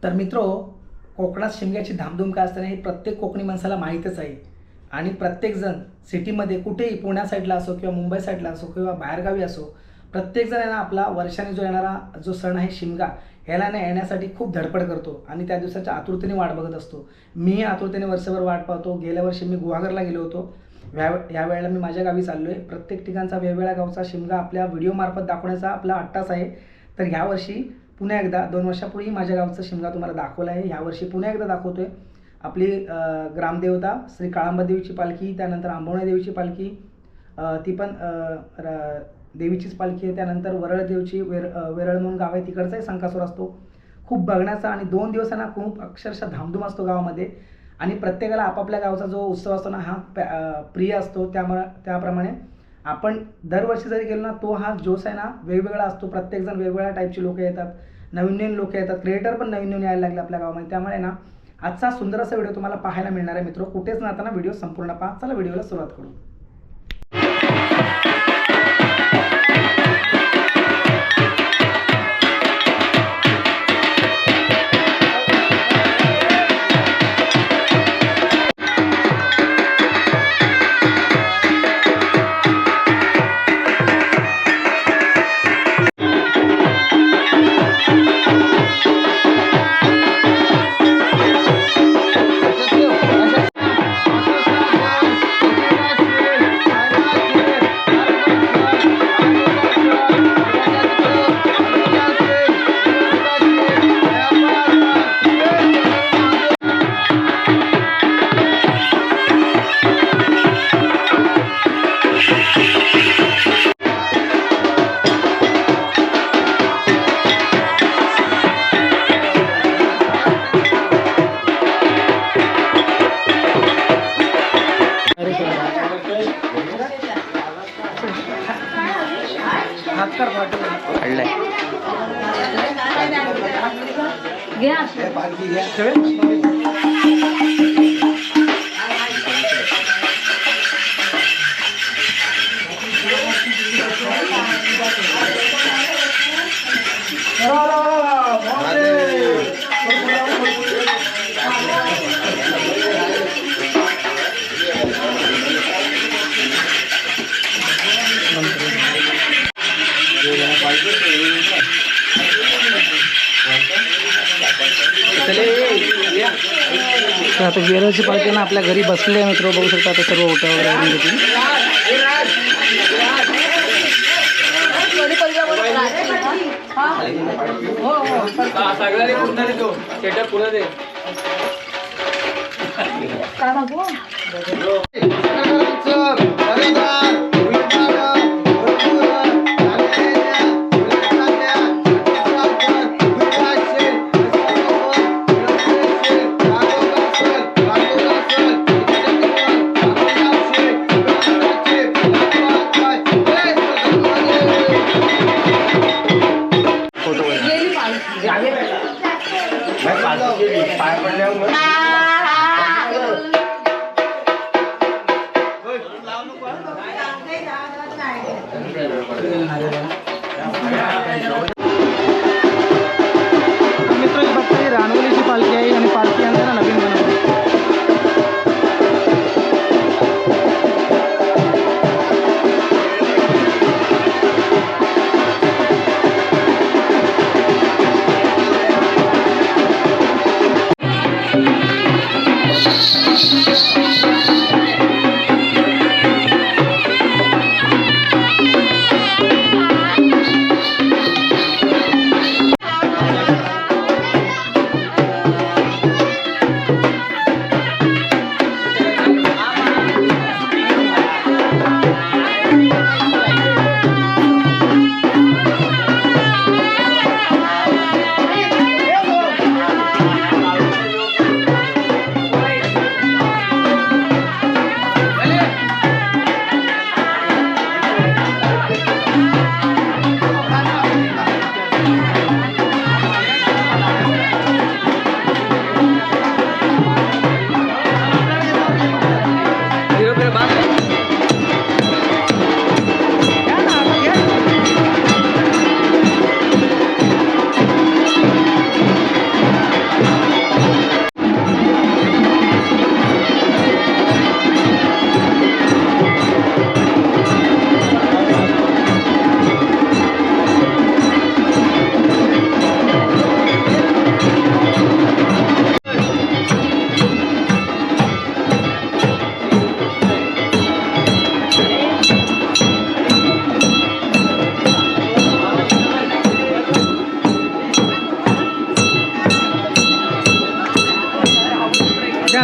तर मित्रो, कोकणात शिमग्याची धामधूम काय असते हे प्रत्येक कोकणी माणसाला माहीतच आहे. आणि प्रत्येकजण सिटीमध्ये कुठेही पुण्या साईडला असो किंवा मुंबई साईडला असो किंवा बाहेरगावी असो, प्रत्येकजण आहे ना आपला वर्षाने जो येणारा जो सण आहे शिमगा, ह्याला ना येण्यासाठी खूप धडपड करतो आणि त्या दिवसाच्या आतुरतेने वाट बघत असतो. मीही आतुरतेने वर्षभर वाट पाहतो. गेल्या वर्षी मी गुहागरला गेलो होतो. यावेळेला मी माझ्या गावी चाललो आहे. प्रत्येक ठिकाणचा वेगवेगळ्या गावचा शिमगा आपल्या व्हिडिओमार्फत दाखवण्याचा आपला अट्टास आहे. तर ह्यावर्षी पुन्हा एकदा 2 वर्षापूर्वी माझ्या गावचा शिमगा तुम्हाला दाखवला आहे. ह्यावर्षी पुन्हा एकदा दाखवतो आहे. आपली ग्रामदेवता श्री काळांबा देवीची पालखी, त्यानंतर आंबवणे देवीची पालखी, ती पण देवीचीच पालखी आहे. त्यानंतर वरळ देवची वेरळ म्हणून गाव आहे, तिकडचाही संकासुर असतो. खूप बघण्याचा आणि 2 दिवसांना खूप अक्षरशः धामधूम असतो गावामध्ये. आणि प्रत्येकाला आपापल्या गावचा जो उत्सव असतो ना हा प्रिय असतो. त्याप्रमाणे आपण दरवर्षी जरी गेलो ना, तो हा जोश आहे ना वेगवेगळा असतो. प्रत्येकजण वेगवेगळ्या टाईपची लोकं येतात, नवीन लोक येतात, क्रिएटर पण नवीन यायला लागले आपल्या गावामध्ये. त्यामुळे ना आजचा सुंदर असा व्हिडिओ तुम्हाला पाहायला मिळणार आहे मित्र. कुठेच ना आता व्हिडिओ संपूर्ण पहा. चला व्हिडिओला सुरुवात करू. तर आता वेरळची पालखी ना आपल्या घरी बसले आहे मित्र. बघू शकता आता सर्व ओट्या वगैरे आणून घेतील. रानवलीची पालखी आहे आणि पालखी आणते ना नवीन बनवली.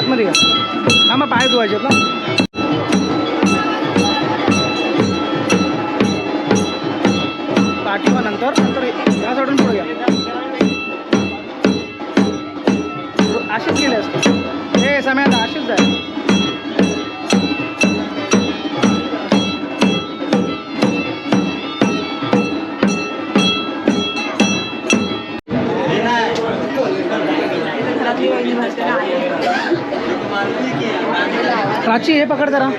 आतमध्ये घ्या. हा मग पाय धुवायचे ना. पाठीवा नंतर नंतर या साईडून पुढे घ्या. असेच गेले असते हे समयात असेच जाय. प्राची हे पकड जरा.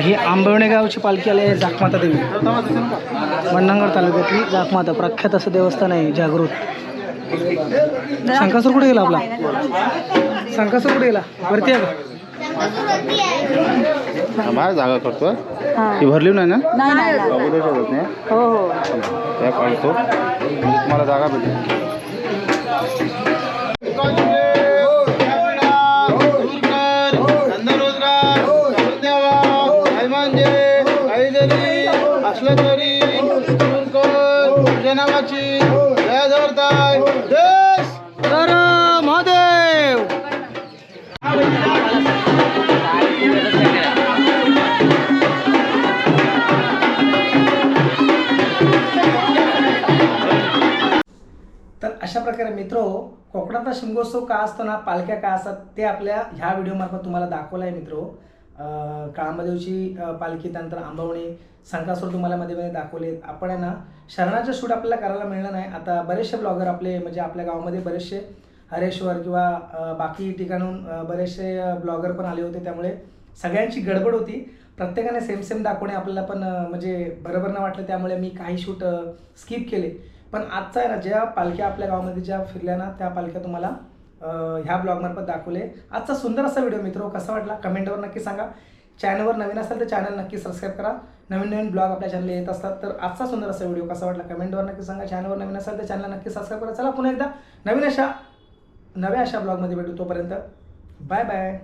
ही आंबवणे गावची पालखी आली आहे जाखमाता देवी. मंडणगड तालुक्यातली जाखमाता प्रख्यात असं देवस्थान आहे जागृत. शंकासूर कुठे गेला आपला? शंकासूर कुठे गेला? वरती आहे का? बाहेर जागा करतो ती भरली नाही ना? हो हो त्या काढतो तुम्हाला जागा भेटेल. महाराज देश तर महादेव. तर अशा प्रकारे मित्रो, कोकणाचा शिमगोत्सव का असतो ना, पालख्या का असतात ते आपल्या ह्या व्हिडिओमार्फत तुम्हाला दाखवलं आहे मित्रो. काळामदेवची पालखी, त्यानंतर आंबवणे, संकासूर तुम्हाला मध्ये मध्ये दाखवले. आपण आहे ना शरणाचं शूट आपल्याला करायला मिळलं नाही. आता बरेचसे ब्लॉगर आपले म्हणजे आपल्या गावामध्ये बरेचसे हरेश्वर किंवा बाकी ठिकाणून बरेचसे ब्लॉगर पण आले होते, त्यामुळे सगळ्यांची गडबड होती. प्रत्येकाने सेम सेम दाखवणे आपल्याला पण म्हणजे बरोबर नाही वाटलं, त्यामुळे मी काही शूट स्किप केले. पण आजचा आहे ना, ज्या पालख्या आपल्या गावामध्ये ज्या फिरल्या ना, त्या पालख्या तुम्हाला ह्या ब्लॉगमार्फत दाखवले. आजचा सुंदर असा व्हिडिओ मित्रो कसा वाटला कमेंटवर नक्की सांगा. चॅनलवर नवीन असेल तर चॅनल नक्की सबस्क्राईब करा. नवीन नवीन ब्लॉग आपल्या चॅनलला येत असतात. तर आजचा सुंदर असा व्हिडिओ कसा वाटला कमेंटवर नक्की सांगा. चॅनलवर नवीन असेल तर चॅनल नक्की सबस्क्राईब करा. चला पुन्हा एकदा नव्या अशा ब्लॉगमध्ये भेटू. तोपर्यंत बाय बाय.